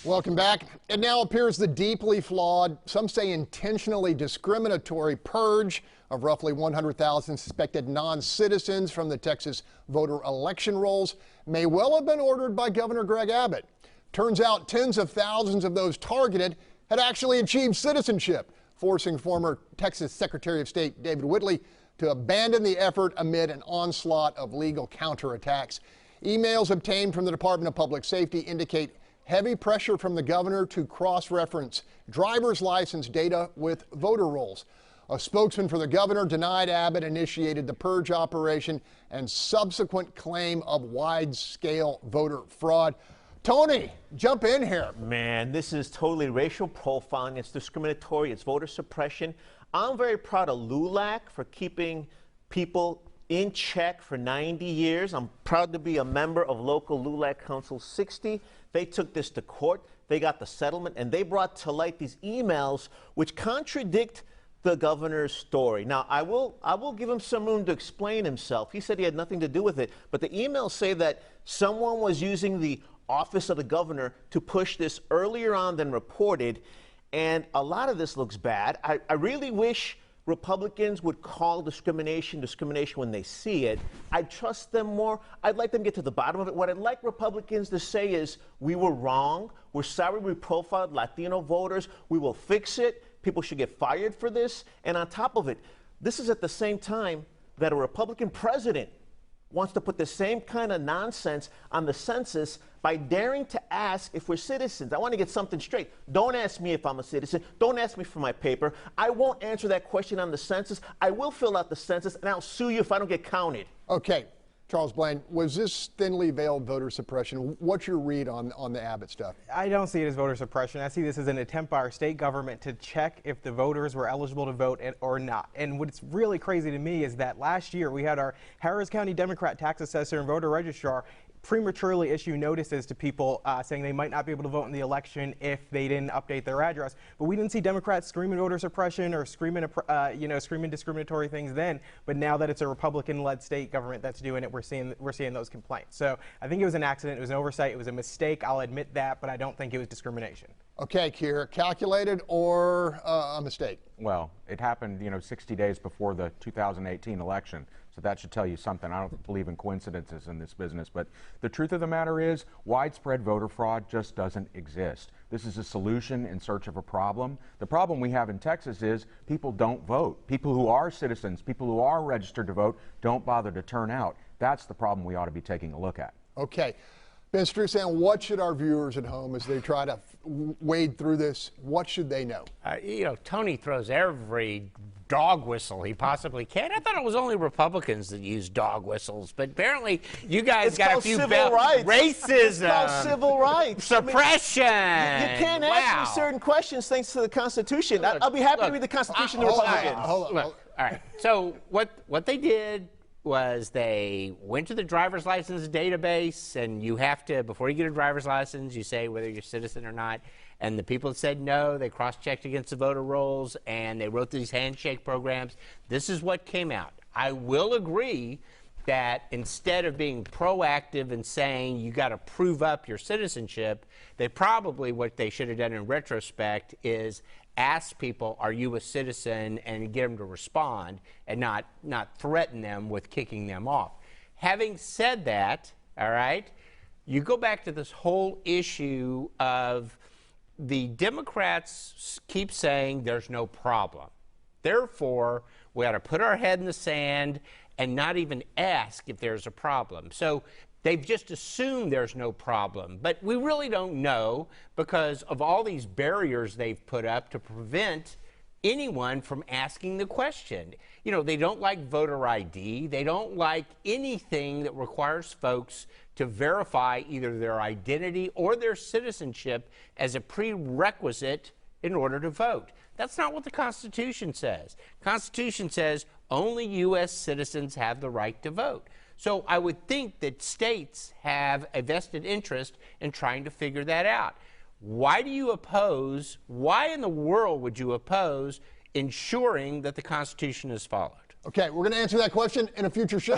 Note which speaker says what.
Speaker 1: Welcome back. It now appears the deeply flawed, some say intentionally discriminatory purge of roughly 100,000 suspected non-citizens from the Texas voter election rolls may well have been ordered by Governor Greg Abbott. Turns out tens of thousands of those targeted had actually achieved citizenship, forcing former Texas Secretary of State David Whitley to abandon the effort amid an onslaught of legal counterattacks. Emails obtained from the Department of Public Safety indicate heavy pressure from the governor to cross-reference driver's license data with voter rolls. A spokesman for the governor denied Abbott initiated the purge operation and subsequent claim of wide-scale voter fraud. Tony, jump in here.
Speaker 2: Man, this is totally racial profiling. It's discriminatory. It's voter suppression. I'm very proud of LULAC for keeping people in check for 90 years. I'm proud to be a member of local LULAC Council 60. They took this to court. They got the settlement, and they brought to light these emails which contradict the governor's story. Now, I will give him some room to explain himself. He said he had nothing to do with it, but the emails say that someone was using the office of the governor to push this earlier on than reported, and a lot of this looks bad. I really wish Republicans would call discrimination when they see it. I'd trust them more. I'd like them to get to the bottom of it. What I'd like Republicans to say is, we were wrong. We're sorry we profiled Latino voters. We will fix it. People should get fired for this. And on top of it, this is at the same time that a Republican president wants to put the same kind of nonsense on the census by daring to ask if we're citizens. I want to get something straight. Don't ask me if I'm a citizen. Don't ask me for my paper. I won't answer that question on the census. I will fill out the census, and I'll sue you if I don't get counted.
Speaker 1: Okay, Charles Blain, was this thinly veiled voter suppression? What's your read on the Abbott stuff?
Speaker 3: I don't see it as voter suppression. I see this as an attempt by our state government to check if the voters were eligible to vote or not. And what's really crazy to me is that last year we had our Harris County Democrat tax assessor and voter registrar prematurely issue notices to people saying they might not be able to vote in the election if they didn't update their address. But we didn't see Democrats screaming voter suppression or screaming discriminatory things then. But now that it's a Republican-led state government that's doing it, we're seeing those complaints. So I think it was an accident. It was an oversight. It was a mistake. I'll admit that, but I don't think it was discrimination. Okay,
Speaker 1: Kier, calculated or a mistake?
Speaker 4: Well, it happened, 60 days before the 2018 election. So that should tell you something. I don't believe in coincidences in this business, but the truth of the matter is widespread voter fraud just doesn't exist. This is a solution in search of a problem. The problem we have in Texas is people don't vote. People who are citizens, people who are registered to vote, don't bother to turn out. That's the problem we ought to be taking a look at.
Speaker 1: Okay. Ben Strusan, what should our viewers at home, as they try to wade through this, what should they know?
Speaker 5: Tony throws every dog whistle he possibly can. I thought it was only Republicans that use dog whistles, but apparently you guys got a few
Speaker 2: civil rights.
Speaker 5: Racism.
Speaker 2: It's called civil rights.
Speaker 5: Suppression.
Speaker 2: You can't ask me certain questions thanks to the Constitution. I'll be happy to read the Constitution to Republicans.
Speaker 5: Hold on. All right. So what they did was they went to the driver's license database, and you have to, before you get a driver's license, you say whether you're a citizen or not. And the people that said no, they cross-checked against the voter rolls, and they wrote these handshake programs. This is what came out. I will agree that instead of being proactive and saying you got to prove up your citizenship, what they should have done in retrospect is ask people, are you a citizen, and get them to respond, and not threaten them with kicking them off. Having said that, all right, you go back to this whole issue of the Democrats keep saying there's no problem. Therefore, we ought to put our head in the sand and not even ask if there's a problem. So they've just assumed there's no problem, but we really don't know because of all these barriers they've put up to prevent anyone from asking the question. They don't like voter ID. They don't like anything that requires folks to verify either their identity or their citizenship as a prerequisite in order to vote. That's not what the Constitution says. The Constitution says only U.S. citizens have the right to vote. So I would think that states have a vested interest in trying to figure that out. Why in the world would you oppose ensuring that the Constitution is followed?
Speaker 1: Okay, we're going to answer that question in a future show.